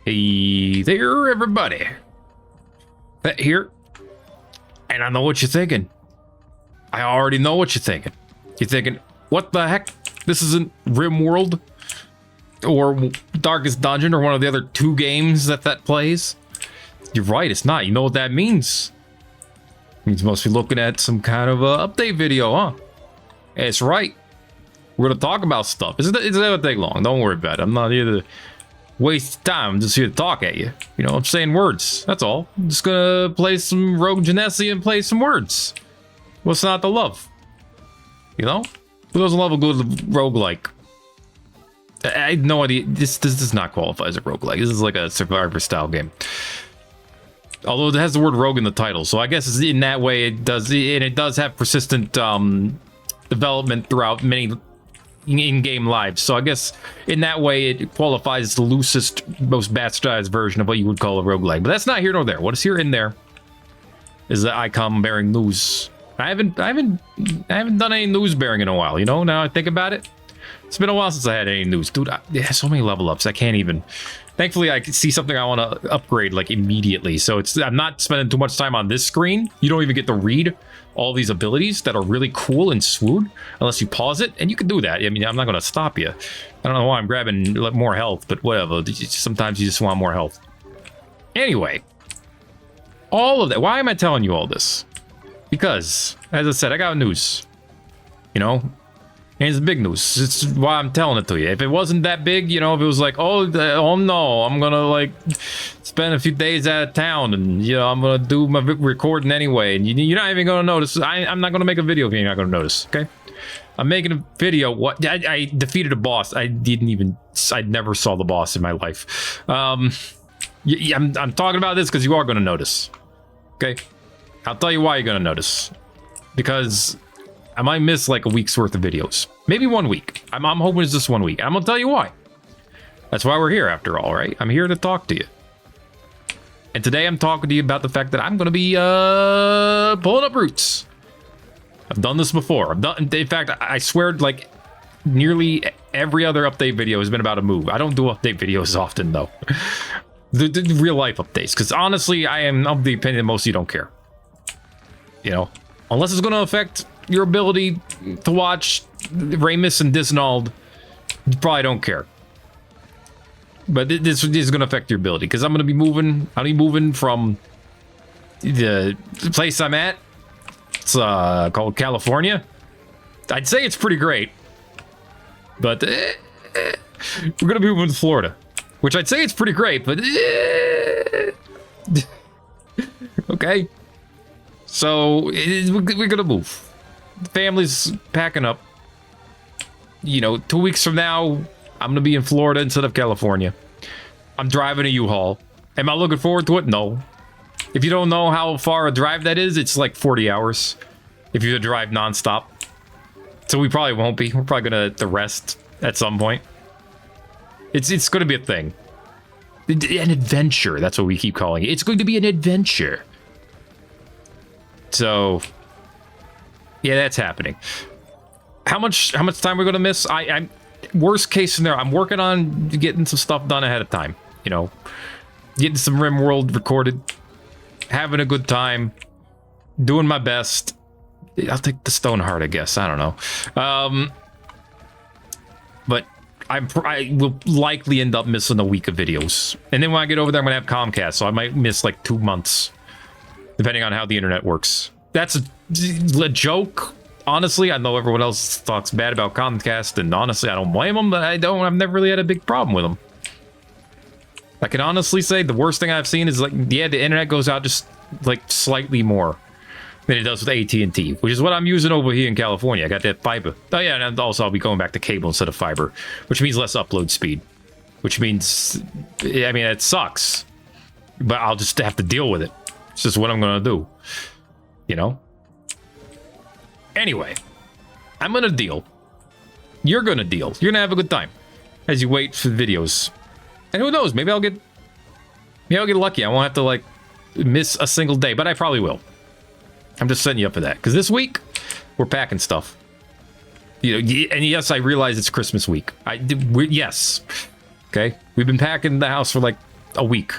Hey there, everybody. Thet here. And I know what you're thinking. I already know what you're thinking. You're thinking, what the heck? This isn't RimWorld or Darkest Dungeon or one of the other 2 games that plays. You're right, it's not. You know what that means? It means you must be looking at some kind of update video, huh? It's right. We're gonna talk about stuff. It's not gonna take long. Don't worry about it. I'm not here to waste time. I'm just here to talk at you. You know, I'm saying words. That's all. I'm just gonna play some Rogue Genesi and play some words. What's not to love? You know? Who doesn't love a good roguelike? I had no idea. This does not qualify as a roguelike. This is like a Survivor style game. Although it has the word rogue in the title, so I guess in that way it does, and it does have persistent development throughout many in-game lives. So I guess in that way it qualifies as the loosest, most bastardized version of what you would call a roguelike. But that's not here nor there. What is here in there is the icon bearing news. I haven't done any news bearing in a while. You know, now I think about it, it's been a while since I had any news, dude. There's so many level ups. I can't even. Thankfully, I can see something I want to upgrade like immediately. So I'm not spending too much time on this screen. You don't even get to read all these abilities that are really cool and swoon unless you pause it, and you can do that. I mean, I'm not going to stop you. I don't know why I'm grabbing more health, but whatever. Sometimes you just want more health. Anyway, all of that. Why am I telling you all this? Because, as I said, I got news. You know, and it's big news. It's why I'm telling it to you. If it wasn't that big, you know, if it was like, oh no, I'm gonna like spend a few days out of town, and you know, I'm gonna do my recording anyway, and you're not even gonna notice. I'm not gonna make a video if you're not gonna notice. Okay, I'm making a video. What I defeated a boss. I never saw the boss in my life. I'm talking about this because you are gonna notice. Okay, I'll tell you why you're gonna notice. Because I might miss like a week's worth of videos. Maybe 1 week. I'm hoping it's just 1 week. I'm gonna tell you why. That's why we're here after all, right? I'm here to talk to you. And today I'm talking to you about the fact that I'm gonna be pulling up roots. I've done this before. In fact, I swear like nearly every other update video has been about a move. I don't do update videos often though. the real life updates. Because honestly, I am of the opinion that most of you don't care. You know? Unless it's gonna affect your ability to watch Ramus and Disnald, you probably don't care. But this is going to affect your ability because I'm going to be moving from the place I'm at. It's called California. I'd say it's pretty great, but we're going to be moving to Florida, which I'd say it's pretty great, but okay. So we're going to move. The family's packing up. You know, 2 weeks from now, I'm gonna be in Florida instead of California. I'm driving a U-Haul. Am I looking forward to it? No. If you don't know how far a drive that is, it's like 40 hours if you drive nonstop. So we probably won't be. We're probably gonna have to rest at some point. It's gonna be a thing. An adventure. That's what we keep calling it. It's going to be an adventure. So yeah, that's happening. How much time we're gonna miss? I'm worst case scenario. I'm working on getting some stuff done ahead of time. You know, getting some RimWorld recorded, having a good time, doing my best. I'll take the Stoneheart, I guess. I don't know. But I will likely end up missing a week of videos, and then when I get over there, I'm gonna have Comcast, so I might miss like 2 months, depending on how the internet works. That's a joke. Honestly, I know everyone else talks bad about Comcast, and honestly, I don't blame them, but I've never really had a big problem with them. I can honestly say the worst thing I've seen is like, yeah, the internet goes out just like slightly more than it does with AT&T, which is what I'm using over here in California. I got that fiber. Oh yeah, and also I'll be going back to cable instead of fiber, which means less upload speed, which means, I mean, it sucks, but I'll just have to deal with it. It's just what I'm gonna do, you know? Anyway, I'm gonna deal. You're gonna deal. You're gonna have a good time as you wait for the videos. And who knows, maybe I'll get lucky. I won't have to like miss a single day, but I probably will. I'm just setting you up for that, because this week we're packing stuff. You know, and yes, I realize it's Christmas week. Yes, okay. We've been packing the house for like a week,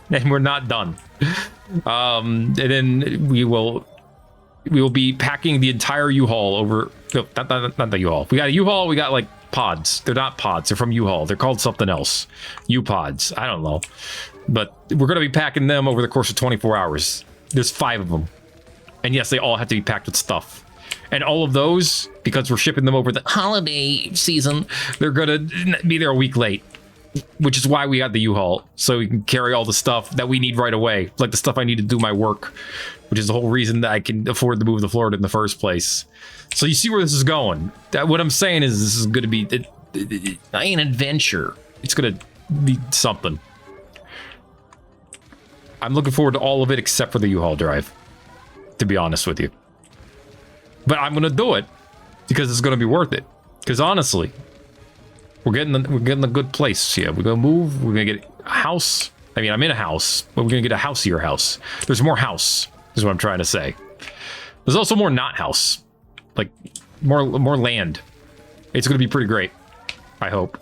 and we're not done. And then we will be packing the entire U-Haul over. No, not the U-Haul. We got a U-Haul. We got like pods. They're not pods. They're from U-Haul. They're called something else. U-Pods. I don't know. But we're going to be packing them over the course of 24 hours. There's 5 of them. And yes, they all have to be packed with stuff. And all of those, because we're shipping them over the holiday season, they're going to be there a week late. Which is why we got the U-Haul. So we can carry all the stuff that we need right away. Like the stuff I need to do my work. Which is the whole reason that I can afford to move to Florida in the first place. So you see where this is going. What I'm saying is this is going to be an adventure. It's going to be something. I'm looking forward to all of it except for the U-Haul drive. To be honest with you. But I'm going to do it because it's going to be worth it. Because honestly, we're getting a good place here. We're going to move. We're going to get a house. I mean, I'm in a house, but we're going to get a houseier house. There's more house, is what I'm trying to say. There's also more not house. Like, more land. It's going to be pretty great. I hope.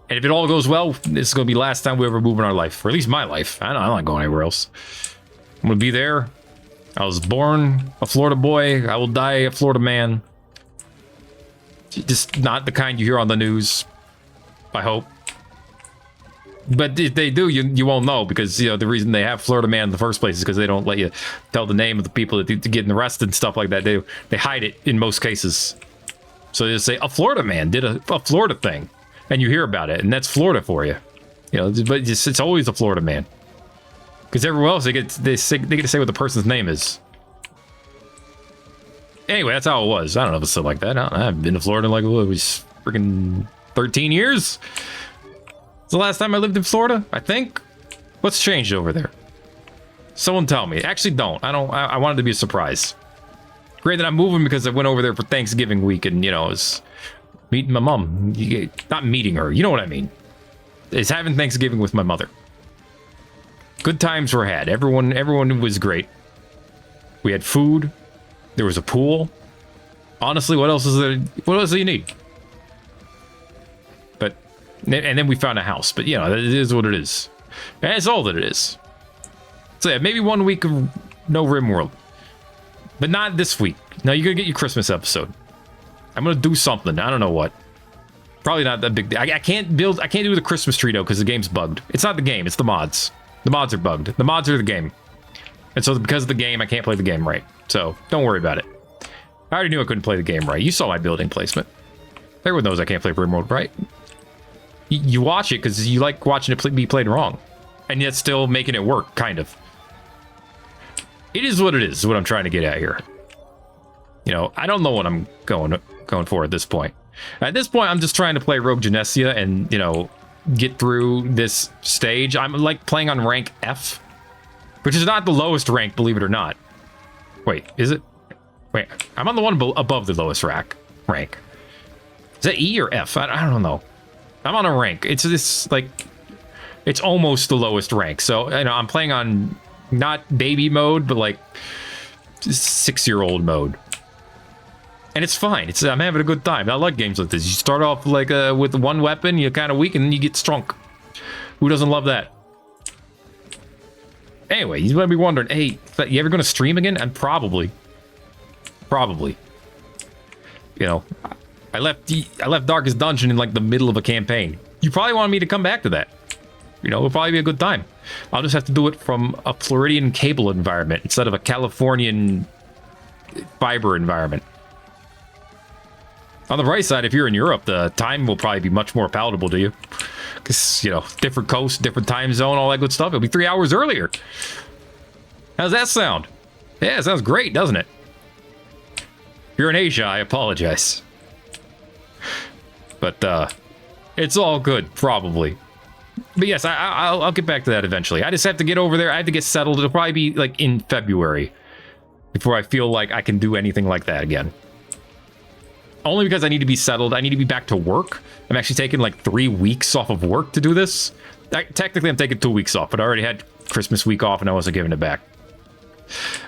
And if it all goes well, this is going to be the last time we ever move in our life. Or at least my life. I'm not going anywhere else. I'm going to be there. I was born a Florida boy. I will die a Florida man. Just not the kind you hear on the news. I hope. But if they do, you won't know, because you know the reason they have Florida man in the first place is because they don't let you tell the name of the people that to get arrested and stuff like that. They hide it in most cases. So they just say a Florida man did a Florida thing, and you hear about it, and that's Florida for you. You know, but it's always a Florida man, because everywhere else they get to say what the person's name is. Anyway, that's how it was. I don't know if it's still like that. I've been to Florida like, what, it was freaking 13 years. It's the last time I lived in Florida, I think. What's changed over there? Someone tell me. Actually, don't. I wanted to be a surprise. Great that I'm moving because I went over there for Thanksgiving week and, you know, was meeting my mom. Not meeting her. You know what I mean. It's having Thanksgiving with my mother. Good times were had. Everyone was great. We had food. There was a pool. Honestly, what else is there? What else do you need? But, and then we found a house. But, you know, it is what it is. And that's all that it is. So, yeah, maybe 1 week of no RimWorld. But not this week. No, you're going to get your Christmas episode. I'm going to do something. I don't know what. Probably not that big. I can't do the Christmas tree, though, because the game's bugged. It's not the game. It's the mods. The mods are bugged. The mods are the game. And so because of the game, I can't play the game right. So don't worry about it. I already knew I couldn't play the game right. You saw my building placement. Everyone knows I can't play RimWorld right. You watch it because you like watching it be played wrong. And yet still making it work, kind of. It is what it is what I'm trying to get at here. You know, I don't know what I'm going for at this point. At this point, I'm just trying to play Rogue Genesia and, you know, get through this stage. I'm like playing on rank F, which is not the lowest rank, believe it or not. Wait, is it? Wait, I'm on the one above the lowest rank. Is that E or F? I don't know. I'm on a rank. It's this, like, it's almost the lowest rank. So, you know, I'm playing on not baby mode, but like 6-year-old mode. And it's fine. I'm having a good time. I like games like this. You start off like with one weapon, you're kind of weak, and then you get strong. Who doesn't love that? Anyway, you might be wondering, hey, you ever going to stream again? And probably. You know, I left Darkest Dungeon in like the middle of a campaign. You probably want me to come back to that. You know, it'll probably be a good time. I'll just have to do it from a Floridian cable environment instead of a Californian fiber environment. On the right side, if you're in Europe, the time will probably be much more palatable to you. Because, you know, different coast, different time zone, all that good stuff. It'll be 3 hours earlier. How's that sound? Yeah, it sounds great, doesn't it? If you're in Asia, I apologize. But, it's all good, probably. But yes, I'll get back to that eventually. I just have to get over there. I have to get settled. It'll probably be, like, in February. Before I feel like I can do anything like that again. Only because I need to be settled. I need to be back to work. I'm actually taking like 3 weeks off of work to do this. Technically, I'm taking 2 weeks off, but I already had Christmas week off and I wasn't giving it back.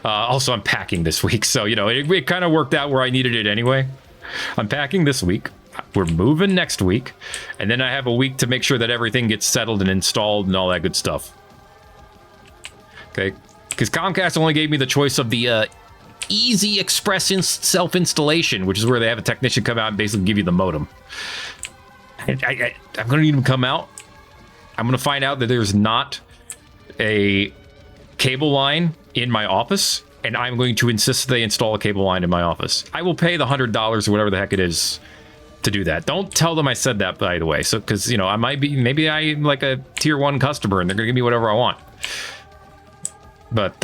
Also, I'm packing this week. So, you know, it kind of worked out where I needed it anyway. I'm packing this week. We're moving next week, and then I have a week to make sure that everything gets settled and installed and all that good stuff. Okay, because Comcast only gave me the choice of the Easy Express self-installation, which is where they have a technician come out and basically give you the modem. I'm going to need them to come out. I'm going to find out that there's not a cable line in my office, and I'm going to insist they install a cable line in my office. I will pay the $100 or whatever the heck it is to do that. Don't tell them I said that, by the way. So, because, you know, I might be, maybe I'm like a tier 1 customer and they're going to give me whatever I want. But,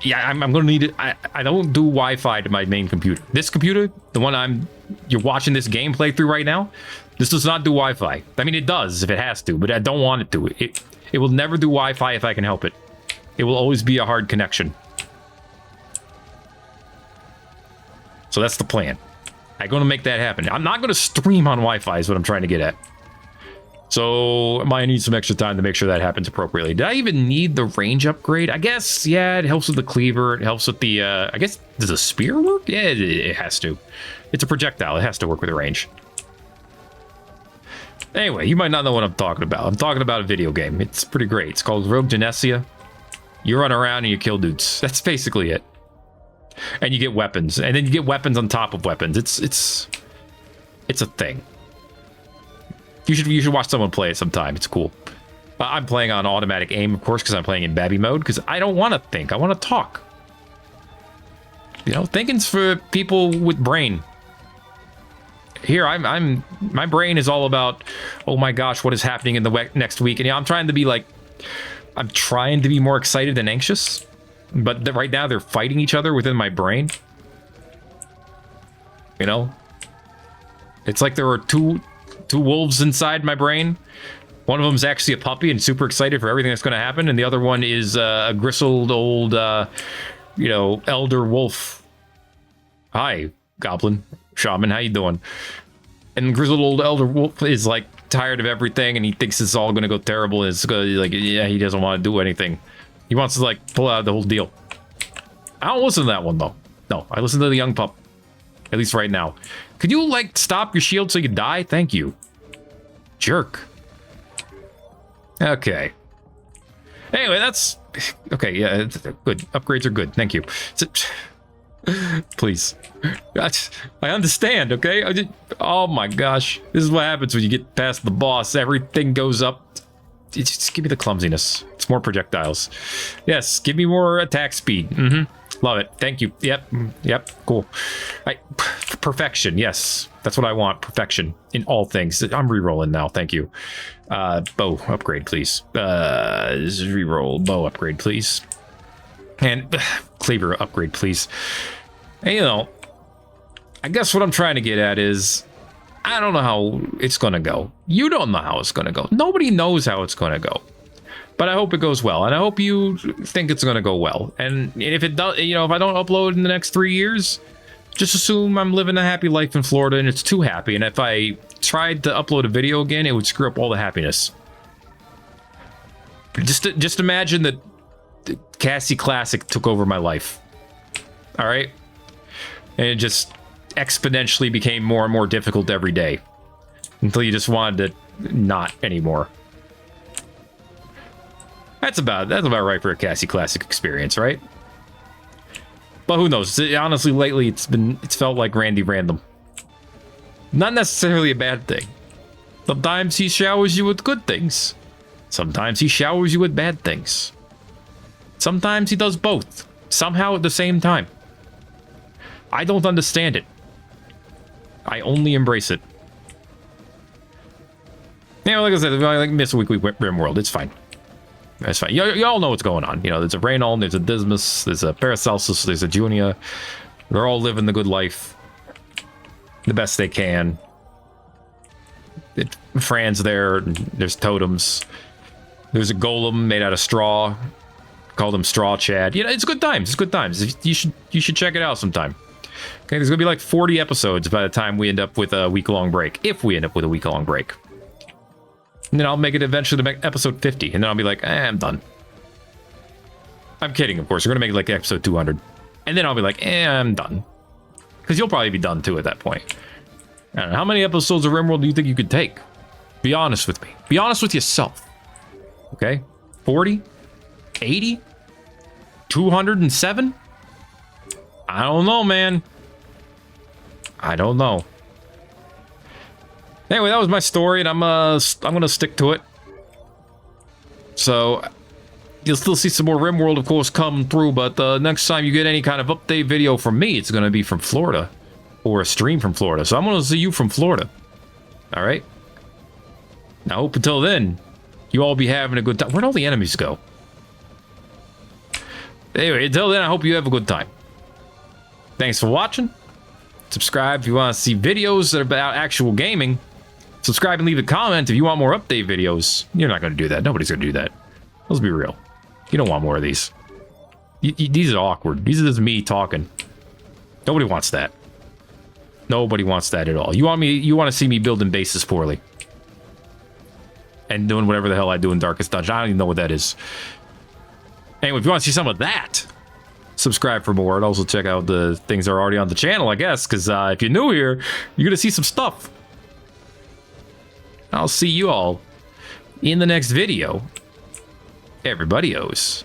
yeah, I'm going to need it. I don't do Wi-Fi to my main computer. This computer, the one you're watching this gameplay through right now, this does not do Wi-Fi. I mean, it does if it has to, but I don't want it to. It will never do Wi-Fi if I can help it. It will always be a hard connection. So that's the plan. I'm going to make that happen. I'm not going to stream on Wi-Fi is what I'm trying to get at. So I might need some extra time to make sure that happens appropriately. Did I even need the range upgrade? I guess, yeah, it helps with the cleaver. It helps with the, I guess, does the spear work? Yeah, it has to. It's a projectile. It has to work with the range. Anyway, you might not know what I'm talking about. I'm talking about a video game. It's pretty great. It's called Rogue Genesia. You run around and you kill dudes. That's basically it. And you get weapons. And then you get weapons on top of weapons. It's a thing. You should watch someone play it sometime. It's cool. I'm playing on automatic aim, of course, because I'm playing in Babby mode, because I don't want to think. I want to talk. You know, thinking's for people with brain. Here, my brain is all about, oh my gosh, what is happening in the next week? And yeah, I'm trying to be more excited than anxious. But right now, they're fighting each other within my brain. You know? It's like there are two wolves inside my brain. One of them is actually a puppy and super excited for everything that's going to happen, and the other one is a gristled old, elder wolf. Hi, goblin, shaman, how you doing? And the grizzled old elder wolf is like tired of everything, and he thinks it's all going to go terrible. And it's like, yeah, he doesn't want to do anything. He wants to like pull out the whole deal. I don't listen to that one though. No, I listen to the young pup. At least right now. Could you, like, stop your shield so you die? Thank you. Jerk. Okay. Anyway, that's... Okay, yeah, good. Upgrades are good. Thank you. Please. I understand, okay? Oh my gosh. This is what happens when you get past the boss. Everything goes up. Just give me the clumsiness. It's more projectiles. Yes, give me more attack speed. Love it. Thank you. Yep. Cool. Perfection. Yes. That's what I want. Perfection in all things. I'm re-rolling now. Thank you. Bow upgrade, please. Re-roll. Bow upgrade, please. And cleaver upgrade, please. And, you know, I guess what I'm trying to get at is I don't know how it's going to go. You don't know how it's going to go. Nobody knows how it's going to go. But I hope it goes well, and I hope you think it's going to go well. And if it does, you know, if I don't upload in the next 3 years, just assume I'm living a happy life in Florida, and it's too happy. And if I tried to upload a video again, it would screw up all the happiness. Just imagine that Cassie Classic took over my life. All right, and it just exponentially became more and more difficult every day until you just wanted to not anymore. That's about right for a Cassie Classic experience, right? But who knows? Honestly, lately it's felt like Randy Random. Not necessarily a bad thing. Sometimes he showers you with good things. Sometimes he showers you with bad things. Sometimes he does both, somehow at the same time. I don't understand it. I only embrace it. You know, like I said, I like miss a weekly Rimworld. It's fine. That's fine. You all know what's going on. You know, there's a Raynolm, there's a Dismas, there's a Paracelsus, there's a Junia. They're all living the good life. The best they can. Fran's there. There's totems. There's a golem made out of straw. Call them Straw Chad. You know, it's good times. It's good times. You should check it out sometime. Okay, there's gonna be like 40 episodes by the time we end up with a week-long break. If we end up with a week-long break. And then I'll make it eventually to episode 50. And then I'll be like, I'm done. I'm kidding, of course. We're going to make it like episode 200. And then I'll be like, I'm done. Because you'll probably be done too at that point. I don't know, how many episodes of RimWorld do you think you could take? Be honest with me. Be honest with yourself. Okay? 40? 80? 207? I don't know, man. I don't know. Anyway, that was my story, and I'm gonna stick to it. So you'll still see some more RimWorld, of course, come through, but next time you get any kind of update video from me, it's gonna be from Florida, or a stream from Florida. So I'm gonna see you from Florida. All right. Now, hope until then, you all be having a good time. Where'd all the enemies go? Anyway, until then, I hope you have a good time. Thanks for watching. Subscribe if you want to see videos that are about actual gaming. Subscribe and leave a comment if you want more update videos. You're not going to do that. Nobody's going to do that. Let's be real. You don't want more of these. These are awkward. These are just me talking. Nobody wants that. Nobody wants that at all. You want to see me building bases poorly. And doing whatever the hell I do in Darkest Dungeon. I don't even know what that is. Anyway, if you want to see some of that, subscribe for more. And also check out the things that are already on the channel, I guess. Because if you're new here, you're going to see some stuff. I'll see you all in the next video. Everybody-os.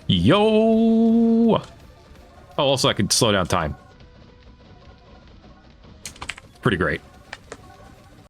Yo! Oh, also I can slow down time. Pretty great.